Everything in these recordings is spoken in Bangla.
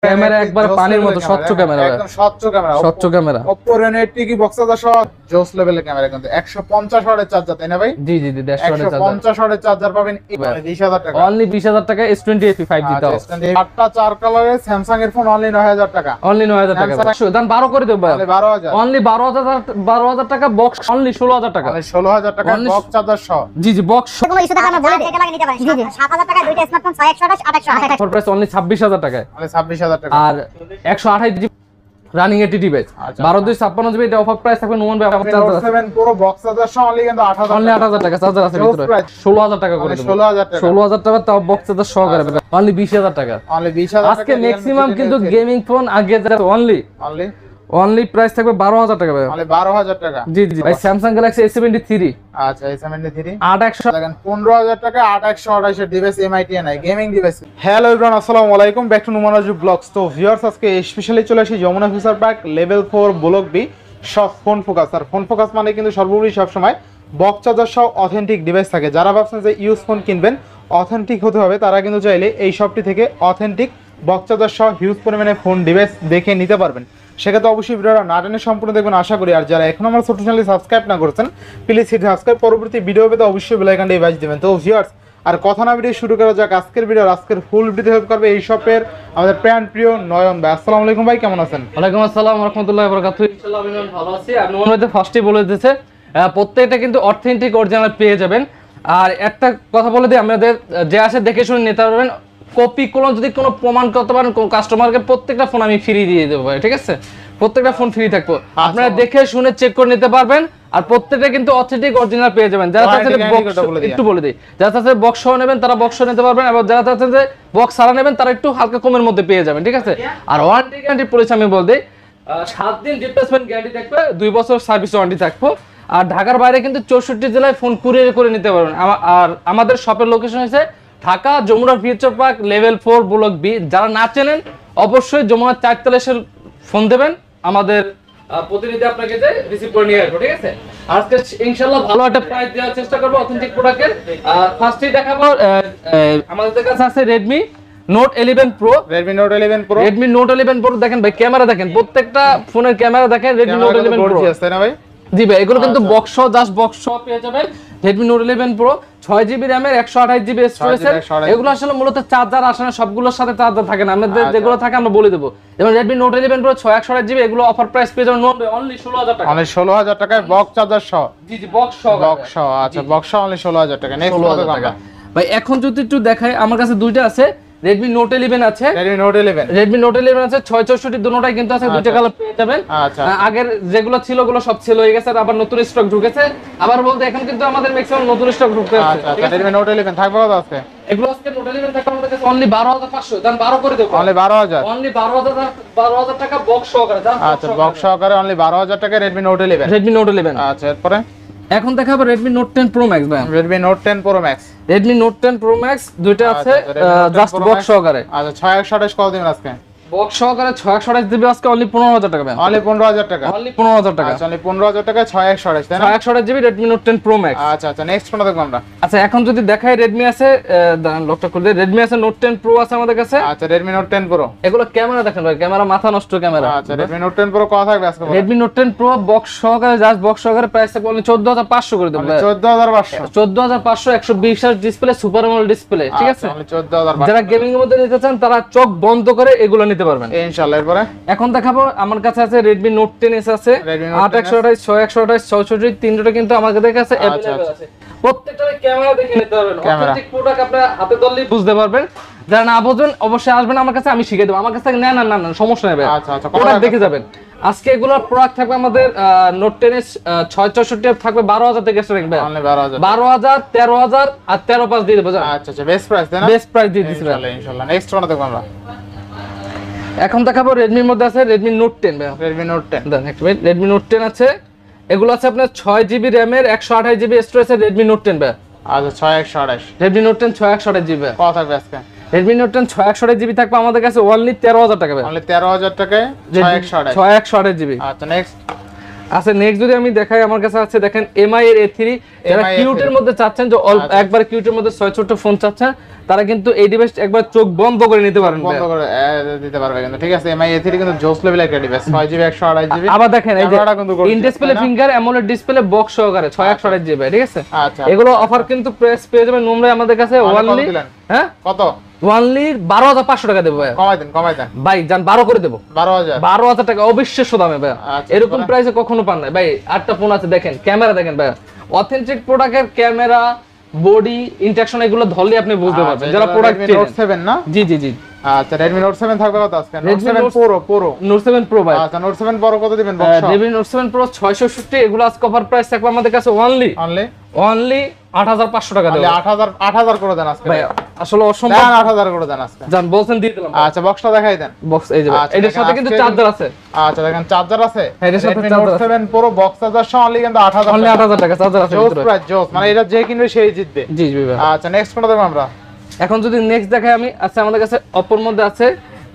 ক্যামেরা একবার পানির মতো স্বচ্ছ ক্যামেরা, একদম স্বচ্ছ ক্যামেরা, স্বচ্ছ ক্যামেরা। Oppo Reno 80 কি বক্স আছে সব জোস লেভেলের ক্যামেরা, কিন্তু 150 ওয়াটের চার্জার, তাই না ভাই? জি জি জি, 150 ওয়াটের চার্জার, 150 ওয়াটের চার্জার পাবেন 20000 টাকা, অনলি 20000 টাকা। S20 5G তাও 8টা 4 কালারের স্যামসাং এর ফোন অনলি 9000 টাকা, অনলি 9000 টাকা। দাম 12 করে দেব ভাই, অনলি 12000, অনলি 12000 টাকা বক্স, অনলি 16000 টাকা, অনলি 16000 টাকা বক্স চার্জার সহ। জি জি, বক্স কোনো ইস্যু থাকলে আমরা বলে দিই, এটা লাগে নিতে পারেন। 7000 টাকায় দুইটা স্মার্টফোন 6128 8128 ফর প্রাইস অনলি 26000 টাকায়, অনলি 26000 টাকা। আর 128GB রানিং 80 ডিভাইস 12256GB, এটা অফার প্রাইস থাকবে নোমান ভাই। আমার চার্জার আছে 7 পুরো বক্স চার্জার সহ অনলি কিন্তু 8000, অনলি 8000 টাকা চার্জার আছে ভিতরে, 16000 টাকা করে দেব, 16000 টাকা, 16000 টাকা তাও বক্স চার্জার সহকারে অনলি 20000 টাকা, অনলি 20000 টাকা। আজকে ম্যাক্সিমাম কিন্তু গেমিং ফোন আগে অনলি অনলি অনলি প্রাইস থাকবে 12000 টাকা ভাই, অনলি 12000 টাকা। জি জি ভাই। Samsung Galaxy S73 আচ্ছা, S73 8100 দেখেন 15000 টাকা, 8128 এর ডিভাইস, MIT নাই গেমিং ডিভাইস। হ্যালো এভরিওয়ান, আসসালামু আলাইকুম, back to Numan Raju vlogs. তো ভিউয়ার্স, আজকে স্পেশালি চলে আসি Jamuna future park level 4 block B সব ফোন ফোকাস। আর ফোন ফোকাস মানে কিন্তু সর্বোপরি সব সময় বক্স চার্জার সহ অথেন্টিক ডিভাইস থাকে। যারা ভাবছেন যে ইউজ ফোন কিনবেন অথেন্টিক হতে হবে, তারা কিন্তু চাইলে এই শপটি থেকে অথেন্টিক বক্স চার্জার সহ হিউজ পরিমাণে ফোন ডিভাইস দেখে নিতে পারবেন। সেক্ষেত্রে অবশ্যই ভিডিওটা না টেনে সম্পূর্ণ দেখবেন আশা করি। আর যারা এখন আমার ছোট চ্যানেলটি সাবস্ক্রাইব না করেছেন, প্লিজ হিট সাবস্ক্রাইব, পরবর্তী ভিডিও পেতে অবশ্যই বেল আইকনটি বাজিয়ে দেবেন। তো ভিউয়ার্স, আর কথা না ভিডিও শুরু করা যাক আজকের ভিডিও। আজকের ফুল ভিডিও হেল্প করবে এই শপের আমাদের প্রিয় নয়ন ভাই। আসসালামু আলাইকুম ভাই, কেমন আছেন? ওয়ালাইকুম আসসালাম ওয়া রাহমাতুল্লাহি ওয়া বারাকাতুহু। ইনশাআল্লাহ আমি ভালো আছি। আর নোমান ভাই ফার্স্টেই বলে দিয়েছে প্রত্যেকটা কিন্তু অথেন্টিক অরিজিনাল পেয়ে যাবেন। আর একটা কথা বলে দিই, আমাদের যে আসে দেখে শুনে নিতে পারবেন। কপি কোনো যদি কোনো প্রমাণ করতে পারেন কাস্টমারকে, প্রত্যেকটা ফোন আমি ফ্রি দিয়ে দেবো ভাই, ঠিক আছে? প্রত্যেকটা ফোন ফ্রি থাকবো, আপনারা দেখে শুনে চেক করে নিতে পারবেন। আর প্রত্যেকটা কিন্তু অথেন্টিক অরিজিনাল পেয়ে যাবেন। যারা চাচ্ছেন একটু বলে দিই, যারা চাচ্ছেন বক্স সহ নেবেন তারা বক্স সহ নিতে পারবেন, এবং যারা চাচ্ছেন যে বক্স ছাড়া নেবেন তারা একটু হালকা কমের মধ্যে পেয়ে যাবেন, ঠিক আছে? আর ওয়ারেন্টি গ্যারান্টি পলিসি আমি বল দিই, 7 দিন রিপ্লেসমেন্ট গ্যারান্টি থাকবে, 2 বছর সার্ভিস ওয়ারেন্টি থাকবে। আর ঢাকার বাইরে কিন্তু 64 জেলায় ফোন কুরিয়ার করে নিতে পারবেন। আর আমাদের শপের লোকেশন হচ্ছে Dhaka Jamuna future park level 4 block B. যারা না চেনেন অবশ্যই যমুনার 4 তলায় এসে ফোন দেবেন, আমাদের প্রতিনিধি আপনাকে যে রিসিভ করে নিয়ে আসবো, ঠিক আছে? আজকে ইনশাআল্লাহ ভালো একটা প্রাইস দেওয়ার চেষ্টা করবো অথেন্টিক প্রোডাক্টের। ফার্স্টেই দেখাবো আমাদের কাছে আছে Redmi Note 11 Pro, Redmi Note 11 Pro, Redmi Note 11 Pro। দেখেন ভাই, ক্যামেরা দেখেন, প্রত্যেকটা ফোনের ক্যামেরা দেখেন। Redmi Note 11 Pro তাই না ভাই? জি ভাই, এগুলো কিন্তু বক্স সহ, জাস্ট বক্স সহ পেয়ে যাবেন। Redmi Note 11 Pro 6GB RAM এর 128GB স্টোরেজ। এগুলো আসলে মূলত চার্জার আসে না, সবগুলোর সাথে চার্জার থাকে না, আমাদের যেগুলো থাকে আমরা বলে দেবো। যেমন Redmi Note 11 Pro 128GB, এগুলো অফার প্রাইস পেয়ে যাবেন অনলি 16000 টাকা, অনলি 16000 টাকায় বক্স চার্জার সহ। জি জি, বক্স সহ, বক্স সহ। আচ্ছা, বক্স সহ অনলি 16000 টাকা। নেক্সট কত টাকা ভাই? এখন যদি একটু দেখাই, আমার কাছে দুইটা আছে, Redmi Note 11 আছে, Redmi Note 11, Redmi Note 11 আছে 664, দুটোটাই কিন্তু আছে, দুইটা কালার পেয়ে যাবেন। আচ্ছা, আগের যেগুলো ছিল ওগুলো সব সেল হয়ে গেছে, আর আবার নতুন স্টক ঢুকেছে। আবার বলতে এখন কিন্তু আমাদের ম্যাক্সিমাম নতুন স্টক ঢুকতে আছে। আচ্ছা, Redmi Note 11 থাকবে কত আছে? এগুলো আজকে Note 11 টাকা আমাদের কাছে অনলি 12500, দাম 12 করে দেব, অনলি 12000, অনলি 12000 টাকা বক্স সহকারে। আচ্ছা, বক্স সহকারে অনলি 12000 টাকা Redmi Note 11, Redmi Note 11। আচ্ছা, এরপরে এখন দেখাবো Redmi Note 10 Pro Max ভাই। Redmi Note 10 Pro Max, Redmi Note 10 Pro Max দুইটা আছে, জাস্ট বক্স সহকারে। আচ্ছা, 6128 কত দিবেন আজকে? বক্স সহকারে 628 দিবে আজকে অনলি 15000 টাকা ভাই, অনলি 15000 টাকা, অনলি 15000 টাকা। আচ্ছা, অনলি 15000 টাকা 628 তাই না? 628GB Redmi Note 10 Pro Max। আচ্ছা, নেক্সট কোনটা দেখব আমরা? আচ্ছা, এখন যদি দেখাই Redmi আছে, লকটা খুলে Redmi আছে Note 10 Pro আছে আমাদের কাছে। আচ্ছা, Redmi Note 10 Pro, এগুলো ক্যামেরা দেখেন ভাই, ক্যামেরা মাথা নষ্ট ক্যামেরা। আচ্ছা, Redmi Note 10 Pro কত থাকবে আজকে? Redmi Note 10 Pro বক্স সহকারে, জাস্ট বক্স সহকারে প্রাইস থাকবে অনলি 14500 করে দেব ভাই। 14500, 14500, 120 hertz display, super AMOLED display, ঠিক আছে? অনলি 14500। যারা গেমিং এর মধ্যে নিতে চান তারা চোখ বন্ধ করে এগুলো নিতে পারবেন ইনশাআল্লাহ। এরপরে এখন দেখাবো আমার কাছে আছে Redmi Note 10s আছে, Redmi Note 8128, 6128, 64, তিনটা কিন্তু আমাদের কাছে अवेलेबल আছে। প্রত্যেকটার ক্যামেরা দেখে নিতে পারবেন, অথেন্টিক প্রোডাক্ট আপনারা হাতে ধরলেই বুঝতে পারবেন। যারা না বুঝবেন অবশ্যই আসবেন আমার কাছে, আমি শিখিয়ে দেব। আমার কাছে না না না সমস্যা নেই ভাই, আচ্ছা, প্রোডাক্ট দেখে যাবেন। আজকে এগুলোর প্রোডাক্ট থাকবে আমাদের Note 10s 664 থাকবে 12000 থেকে স্টার্টিং ভাই, অনলি 12000, 12000, 13000 আর 13500 দিয়ে দেব। আচ্ছা, বেস্ট প্রাইস তাই না? বেস্ট প্রাইস দিয়ে দিছি ভাই ইনশাআল্লাহ। নেক্সট কোনটা দেখব আমরা? এখন দেখাবো Redmi এর মধ্যে আছে Redmi Note 10 ভাই। Redmi Note 10, দেন একটা মিনিট, Redmi Note 10 আছে, এগুলো আছে আপনার 6GB RAM এর 128GB স্টোরেজ এর Redmi Note 10 ভাই। আচ্ছা, 6128, Redmi Note 10 628GB ভাই। কত থাকবে আজকে? Redmi Note 10 628GB থাকবে আমাদের কাছে অনলি 13000 টাকা ভাই, অনলি 13000 টাকায় 6128। 628GB। আচ্ছা, নেক্সট আচ্ছা নেক্সট যদি আমি দেখাই, আমার কাছে আছে দেখেন এমআই এর A3, যারা MI কিউটের মধ্যে চাচ্ছেন যে একবার কিউটের মধ্যে 6 ছোট ফোন চাচ্ছেন, তারা কিন্তু এই ডিভাইস একবার চোখ বন্ধ করে নিতে পারেন, বন্ধ করে দিতে পারবে কিন্তু। ঠিক আছে, এমআই A3 কিন্তু জোস লেভেল একটা ডিভাইস, 6GB 128GB। আবার দেখেন এই যে ক্যামেরাটা কিন্তু in display finger AMOLED display box সহকারে 628GB, ঠিক আছে। আচ্ছা, এগুলো অফার কিন্তু প্রাইস পেয়ে যাবেন নোমরে আমাদের কাছে ওনলি, হ্যাঁ কত? ওনলি 12500 টাকা দেব ভাই। কমাই দেন ভাই জান 12 করে দেব, 12000। 12000 টাকা অবিশ্বাস্য দামে ভাই। আচ্ছা, এরকম প্রাইসে কখনো পান না ভাই। আটটা ফোন আছে দেখেন, ক্যামেরা দেখেন ভাই, অথেন্টিক প্রোডাক্টের ক্যামেরা, বডি, ইন্টারঅ্যাকশন এগুলো ধরলে আপনি বুঝতে পারবেন যারা প্রোডাক্ট Redmi Note 7 না? জি জি জি। আচ্ছা, Redmi Note 7 থাকবে কত আজকে? Note Redmi 7 Note- Pro Note 7 Pro ভাই। আচ্ছা, Note 7 Pro কত দিবেন বক্স? Redmi Note 7 Pro 660, এগুলো আজকে অফার প্রাইস থাকবে আমাদের কাছে অনলি অনলি 8500 টাকা দেব 8000 করে দেন আজকে ভাই। আসলে অসম্ভব, দেন 8000 করে দেন আজকে। জান বলছেন দিয়ে দিলাম। আচ্ছা, বক্সটা দেখাই দেন। বক্স এই যে ভাই, আচ্ছা, এটার সাথে দেখেন কিন্তু আজকে চার্জার আছে। আচ্ছা, দেখেন চার্জার আছে। হ্যাঁ, এটার সাথে Redmi charger Note আছে। 7 Pro বক্স চার্জার সহ অনলি কিন্তু 8000 অনলি 8000 টাকা চার্জার আছে জোস ভিতরে। প্রাইস, জোস, মানে এটা যে কিনবে সেই জিতবে। জি জি ভাই। আচ্ছা, নেক্সট কোনটা দেখব আমরা? এখন যদি নেক্সট দেখাই আমি, আচ্ছা আমাদের কাছে অপোর মধ্যে আছে,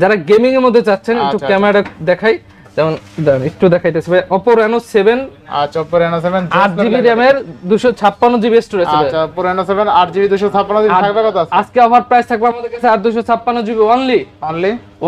যারা গেমিং এর মধ্যে চাচ্ছেন একটু আচ্ছা, ক্যামেরা দেখাই, যেমন দাঁড়ান একটু দেখাইতেছি ভাই। Oppo Reno 7 আচ্ছা, Oppo Reno 7 8GB RAM এর 256GB স্টোরেজ আছে। আচ্ছা, Oppo Reno 7 8GB 256GB থাকবে কত আছে? আজকে অফার প্রাইস থাকবে আমাদের কাছে 256GB অনলি।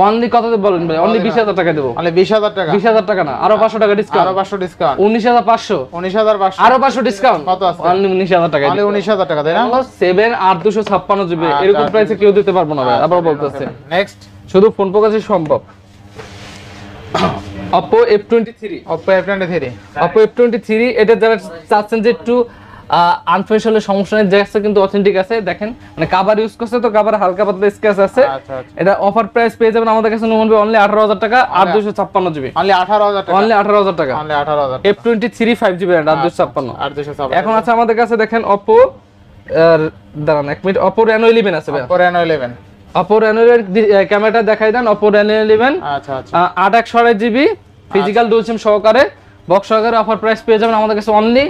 অনলি কত বলেন ভাই? অনলি 20000 টাকা দেব। মানে 20000 টাকা। 20000 টাকা না, আরো 500 টাকা ডিসকাউন্ট। আরো 500 ডিসকাউন্ট। 19500, 19500। আরো 500 ডিসকাউন্ট। কত আছে? অনলি 19000 টাকা। অনলি 19000 টাকা, তাই না? 7 আর 256GB এরকম প্রাইসে কেউ দিতে পারবো না ভাই, আবার বলতেছে। নেক্সট, শুধু ফোন প্রকাশই সম্ভব। Oppo F23, Oppo F23। Oppo F23 এটা যারা চাচ্ছেন যে একটু আনফ্রেশ হলে সমস্যা নেই, জ্যাকসে কিন্তু অথেন্টিক আছে, দেখেন মানে কভার ইউজ করছে তো কভার হালকা পাতলা স্ক্র্যাচ আছে। আচ্ছা, আচ্ছা। এটা অফার প্রাইস পেয়ে যাবেন আমাদের কাছে নোমন অনলি 18000 টাকা আর 256GB। অনলি 18000 টাকা। অনলি 18000 টাকা। অনলি 18000। F23 5GB আর 256। আর 256। এখন আছে আমাদের কাছে দেখেন Oppo দাঁড়ান এক মিনিট, Oppo Reno 11 আছে ভাই। Oppo Reno 11। Oppo Reno এর ক্যামেরাটা দেখাই দেন। Oppo Reno 11 আচ্ছা, আচ্ছা। 8/128GB ফিজিক্যাল ডুয়াল সিম সহকারে বক্স সহকারে অফার প্রাইস পেয়ে যাবেন আমাদের কাছে অনলি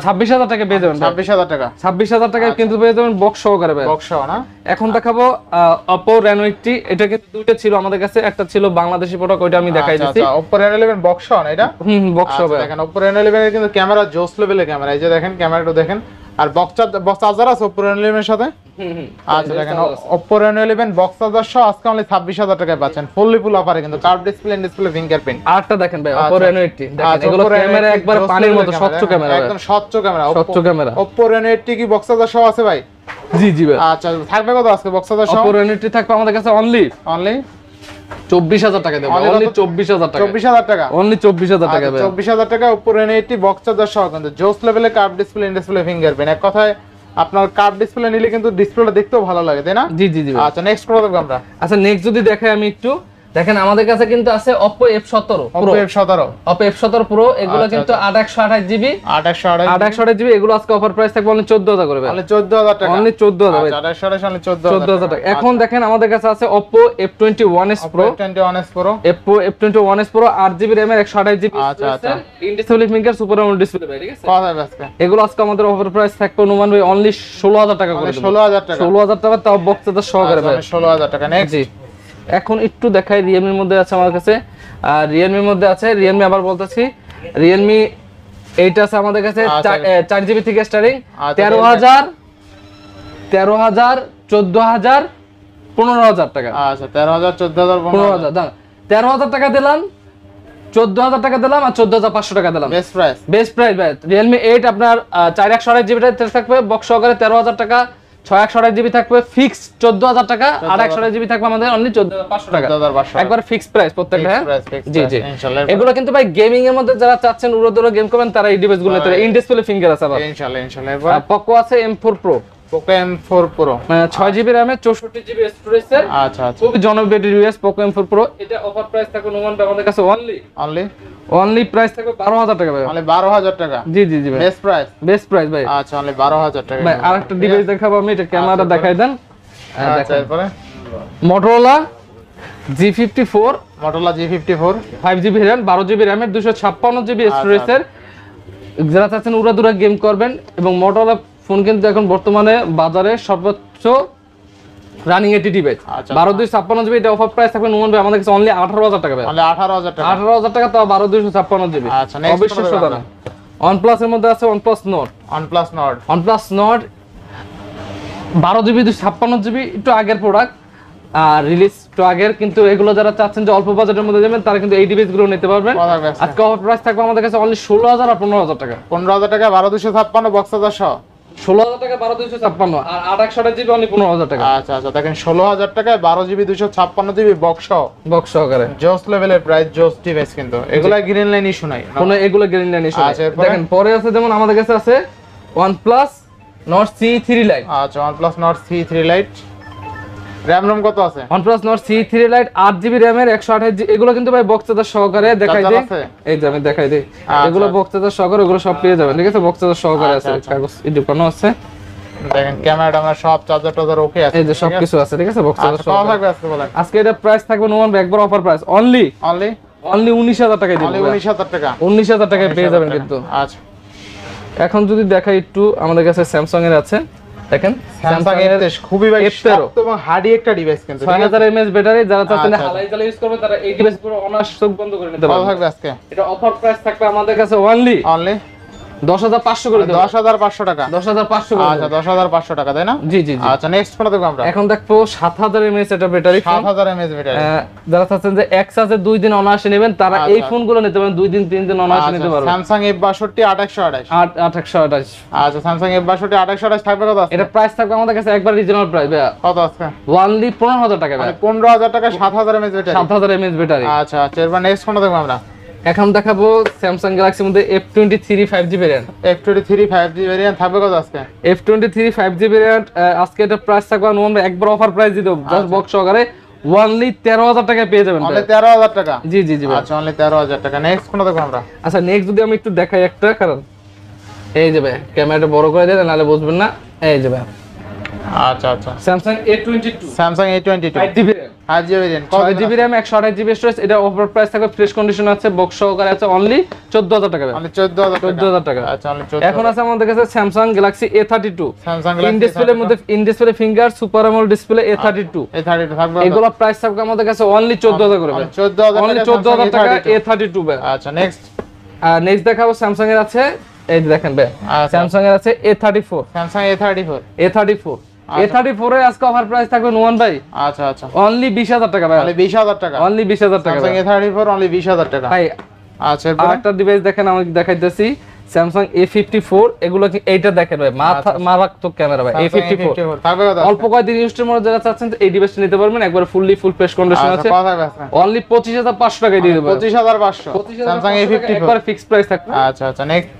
26000 টাকা পেয়ে যাবেন। 26000 টাকা। 26000 টাকায় কিন্তু পেয়ে যাবেন বক্স সহকারে ভাই। বক্স সহ না? এখন দেখাবো Oppo Reno 80, এটা কিন্তু দুটো ছিল আমাদের কাছে, একটা ছিল বাংলাদেশি প্রোডাক্ট, ওইটা আমি দেখাই দিচ্ছি। আচ্ছা, Oppo Reno 11 বক্স সহ না এটা? বক্স আচ্ছা, হবে। দেখেন Oppo Reno 11 এর কিন্তু ক্যামেরা জোস লেভেলের ক্যামেরা, এই যে দেখেন ক্যামেরাটা দেখেন। আর বক্স চার্জার আছে Oppo Reno 11 এর সাথে। আচ্ছা, দেখেন Oppo Reno 11 বক্স চার্জার সহ আজকে অনলি 26000 টাকায় পাচ্ছেন, ফুললি ফুল অফারে কিন্তু, কার্ভ ডিসপ্লে, ডিসপ্লে ফিঙ্গারপ্রিন্ট। আরেকটা দেখেন ভাই Oppo আচ্ছা। Reno 80, দেখেন আচ্ছা, এগুলো Oppo Reno ক্যামেরা 80 একবার জোস পানির মতো লেভেলের স্বচ্ছ ক্যামেরা, একদম স্বচ্ছ ক্যামেরা। স্বচ্ছ ক্যামেরা। Oppo Reno 80 কি বক্স চার্জার সহ আছে ভাই? জি জি ভাই। আচ্ছা, থাকবে কত আজকে বক্স চার্জার সহ? Oppo Reno 80 থাকবে আমাদের কাছে অনলি 24000 টাকা দেব। অনলি 24000 টাকা। 24000 টাকা। অনলি 24000 টাকা ভাই। 24000 টাকা Oppo Reno 80 বক্স চার্জার সহ কিন্তু জোস লেভেলে কার্ভ ডিসপ্লে, ডিসপ্লে ফিঙ্গারপ্রিন্ট। এক কথায় আপনার কার্ভ ডিসপ্লে নিলে কিন্তু ডিসপ্লেটা দেখতেও ভালো লাগে, তাই না? জি জি জি ভাই। আচ্ছা, নেক্সট কোন দেখব আমরা? আচ্ছা নেক্সট যদি দেখাই আমি একটু, দেখেন আমাদের কাছে কিন্তু আছে Oppo F17 Pro। Oppo F17। Oppo F17 Pro এগুলো আচ্ছা, কিন্তু 8/128GB 828GB। এগুলো আজকে অফার প্রাইস থাকবে অনলি 14000 করে ভাই। অনলি 14000 টাকা। অনলি 14000 ভাই। 828 অনলি 14000 টাকা। এখন দেখেন আমাদের কাছে আছে Oppo F21s Pro। F21s Pro। F21s Pro 8GB RAM এর 128GB। আচ্ছা, আচ্ছা। In display finger super AMOLED display ভাই, ঠিক আছে? কত হবে আজকে? এগুলো আজকে আমাদের অফার প্রাইস থাকবে অনুমান ভাই অনলি 16000 টাকা করে দেব। 16000 টাকা। 16000 টাকা তাও বক্স চার্জার সহকারে ভাই। 16000 টাকা। নেক্সট, জি। এখন একটু দেখাই Realme এর মধ্যে আছে আমার কাছে, আর Realme এর মধ্যে আছে Realme, আবার বলতেছি Realme 8 আছে আমাদের কাছে, আচ্ছা। 4GB থেকে স্টার্টিং, আচ্ছা, 13000 14000 15000 টাকা। আচ্ছা, 13000 14000 15000 দাম, 13000 টাকা দিলাম, 14000 টাকা দিলাম আর 14500 টাকা দিলাম। Best price. বেস্ট প্রাইস ভাই। Realme 8 আপনার 4128GB থাকবে বক্স সহকারে 13000 টাকা, 6128GB থাকবে ফিক্স 14000 টাকা, আর 128GB থাকবে আমাদের অনলি 14500 টাকা। 14500 একবার ফিক্স প্রাইস প্রত্যেকটা। হ্যাঁ জি জি। ইনশাআল্লাহ। এগুলো কিন্তু ভাই গেমিং এর মধ্যে যারা চাচ্ছেন উড়োদুড়ো গেম করবেন তারা এই ডিভাইসগুলো নিতে পারে। ইন ডিসপ্লে ফিঙ্গার আছে আবার। ইনশাআল্লাহ, ইনশাআল্লাহ। এরপর Poco আছে M4 Pro, Poco M4 Pro। 6GB RAM এর 64GB স্টোরেজ এর আচ্ছা, আচ্ছা। খুব জনপ্রিয় ডিভাইস Poco M4 Pro। এটা অফার প্রাইস থাকবে নোমান ভাই আমাদের কাছে অনলি প্রাইস থাকবে 12000 টাকা ভাই। অনলি 12000 টাকা। জি জি জি ভাই। Best price. বেস্ট প্রাইস ভাই। আচ্ছা, অনলি 12000 টাকা। ভাই আরেকটা ডিভাইস দেখাবো আমি, এটা ক্যামেরাটা দেখাই দেন। আচ্ছা, এরপরে Motorola G54 Motorola G54 5GB RAM 12GB RAM এর 256GB স্টোরেজ এর, যারা চাচ্ছেন উড়াদুরা গেম করবেন। এবং Motorola ফোন কিন্তু এখন বর্তমানে বাজারে সর্বোচ্চ রানিং 80 ডিভাইস আচ্ছা 12256 জিবি। এটা অফার প্রাইস থাকবে নোমান ভাই আমাদের কাছে অনলি 18000 টাকা ভাই, তাহলে 18000 টাকা। 18000 টাকা তাও 12256 জিবি। আচ্ছা নেক্সট অবিশ্বাস্য দাম। OnePlus এর মধ্যে আছে OnePlus Nord, OnePlus Nord 12 GB 256 GB, একটু আগের প্রোডাক্ট আর রিলিজ তো আগের, কিন্তু এগুলো যারা চাচ্ছেন যে অল্প বাজেটের মধ্যে যাবেন তারা কিন্তু এই ডিভাইস গুলো নিতে পারবেন। আজকে অফার প্রাইস থাকবে আমাদের কাছে অনলি 16000 আর 15000 টাকা। 15000 টাকা 12256 বক্স 1000 16000 টাকা 12256 আর 8 জিবি অনলি 15000 টাকা। আচ্ছা আচ্ছা দেখেন 16000 টাকায় 12 জিবি 256 জিবি বক্স সহকারে জোস লেভেলের প্রাইস, জোস ডিভাইস কিন্তু এগুলা গ্রিন লাইন ইস্যু নাই, কোনো এগুলো গ্যারান্টি নেই। আচ্ছা, এরপরে? দেখেন পরে আছে যেমন আমাদের কাছে আছে OnePlus Nord C3 Lite। আচ্ছা OnePlus Nord C3 Lite RAM ROM কত আছে? OnePlus Nord C3 Lite 8 GB RAM এর 128 জিবি, এগুলো কিন্তু ভাই বক্স চার্জার সহকারে দেখাই চার্জার দেই। আছে? এই যে আমি দেখাই দেই, আচ্ছা। এগুলো বক্স চার্জার সহকারে, এগুলো সব পেয়ে যাবেন, ঠিক আছে? বক্স চার্জার সহকারে আছে, আচ্ছা, আচ্ছা। কাগজ এডুকানো আছে, দেখেন ক্যামেরাটা আমরা সব চার্জার টার্জার ওকে আছে, এই যে সবকিছু আছে, ঠিক আছে? বক্স চার্জার আচ্ছা কত সহকারে। থাকবে আজকে বলেন? আজকে এটা প্রাইস থাকবে নোমান ভাই একবার অফার প্রাইস অনলি অনলি 19000 টাকায় দিব। 19000 টাকা 19000 টাকায় পেয়ে যাবেন কিন্তু। আচ্ছা এখন যদি দেখাই একটু, আমাদের কাছে স্যামসাং এর আছে, দেখেন স্যামসাং এর খুবই ভাই শক্ত এবং হার্ডি একটা ডিভাইস কিন্তু 6000 mAh ব্যাটারি, যারা চাচ্ছেন আচ্ছা, হালাই চালা ইউজ করবেন তারা এই ডিভাইস পুরো অনায়াসে চোখ বন্ধ করে নিতে কত পারবেন। থাকবে আজকে? এটা অফার প্রাইস থাকবে আমাদের কাছে অনলি অনলি 10500 করে দেব। 10500 টাকা 10500 করে আচ্ছা দেব। 10500 টাকা তাই না? জি জি জি। আচ্ছা নেক্সট কোনটা দেখব আমরা? এখন দেখবো 7000 mAh এটা ব্যাটারি, 7000 mAh ব্যাটারি। যারা চাচ্ছেন যে এক চার্জে 2 দিন অনায়াসে নেবেন তারা আচ্ছা, এই ফোনগুলো নিতে পারেন, 2 দিন 3 দিন অনায়াসে নিতে পারবেন। Samsung F62 8128 8128। আচ্ছা স্যামসাং F62 8128 থাকবে কত আছে? এটা প্রাইস থাকবে আমাদের কাছে একবার রিজনাল প্রাইস ভাই কত আছে? অনলি 15000 টাকা ভাই, মানে 15000 টাকা 7000 mAh ব্যাটারি। 7000 mAh battery. আচ্ছা আচ্ছা এরপর নেক্সট কোনটা দেখব আমরা? এখন দেখাবো স্যামসাং গ্যালাক্সির মধ্যে F23 5G variant. F23 5G variant থাকবে কত আজকে? F23 5G ভেরিয়েন্ট আজকে এটা প্রাইস থাকবে আমরা একবার অফার প্রাইস দিয়ে দেব, জাস্ট বক্স সহকারে অনলি 13000 টাকায় পেয়ে যাবেন। অনলি 13000 টাকা? জি জি জি ভাই। আচ্ছা অনলি 13000 টাকা। নেক্সট কোনটা দেখব আমরা? আচ্ছা নেক্সট যদি আমি একটু দেখাই একটা, কারণ এই যে ভাই ক্যামেরাটা বড় করে দেন নাহলে বুঝবেন না। এই যে ভাই আচ্ছা আচ্ছা Samsung A22 Samsung A22 5G variant, 5G variant 6GB RAM 128GB storage, এটা অফার প্রাইস থাকবে ফ্রেশ কন্ডিশন আছে, বক্স সহকারে আছে অনলি 14000 টাকা ভাই। অনলি 14000 টাকা। আচ্ছা অনলি 14000। এখন আছে আমাদের কাছে Samsung Galaxy A32 Samsung in ডিসপ্লের মধ্যে, in display finger super AMOLED display A32, A32 থাকবে এগুলো প্রাইস থাকবে আমাদের কাছে অনলি 14000 করে ভাই, 14000 অনলি 14000 টাকা A32 ভাই। আচ্ছা নেক্সট আর নেক্সট দেখাবো স্যামসাং এর আছে, এই যে দেখেন ভাই আচ্ছা। স্যামসাং এর আছে A34 স্যামসাং A34 A34 এর আজকে অফার প্রাইস থাকবে নোমান ভাই আচ্ছা আচ্ছা অনলি 20000 টাকা ভাই, অনলি 20000 টাকা অনলি 20000 টাকা স্যামসাং ভাই। A34 অনলি 20000 টাকা। ভাই আচ্ছা এরপর আরেকটা ডিভাইস দেখেন আমি দেখাইতেছি, স্যামসাং A54, এগুলো কি এইটা দেখেন ভাই মারাত্মক ক্যামেরা ভাই A54, থাকবে কত? অল্প কয়েকদিন ইউজের মধ্যে যারা চাচ্ছেন এই ডিভাইসটা নিতে পারবেন, একবার ফুললি ফুল ফ্রেশ কন্ডিশন আচ্ছা আছে, কত থাকবে আজকে? অনলি 25500 টাকায় দিয়ে দেব। 25500 স্যামসাং A54 একবার ফিক্স প্রাইস থাকবে। আচ্ছা আচ্ছা নেক্সট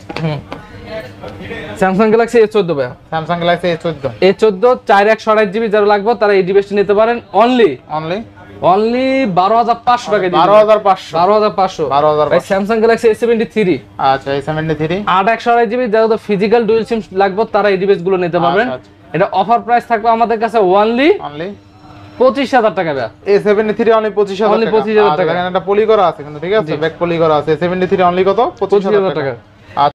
স্যামসাং গ্যালাক্সি A14 ভাই, স্যামসাং গ্যালাক্সি A14 4128GB যারা লাগবে তারা এই ডিভাইসটা নিতে পারেন অনলি অনলি 12500 টাকায় দিয়ে দেব। 12500 12500 ভাই। স্যামসাং গ্যালাক্সি A73 আচ্ছা A73 8128GB যারা ফিজিক্যাল ডুয়াল সিম লাগবে তারা এই ডিভাইস গুলো নিতে পারবেন। আচ্ছা, এটা অফার প্রাইস থাকবে আমাদের কাছে অনলি অনলি 25000 টাকা ভাই, A73 অনলি 25000 Only টাকা। 25000 টাকা। দেখেন এটা পলি করা আছে কিন্তু, ঠিক আছে? ব্যাক পলি করা আছে। A73 অনলি কত? 25000 25000 টাকা। টাকা।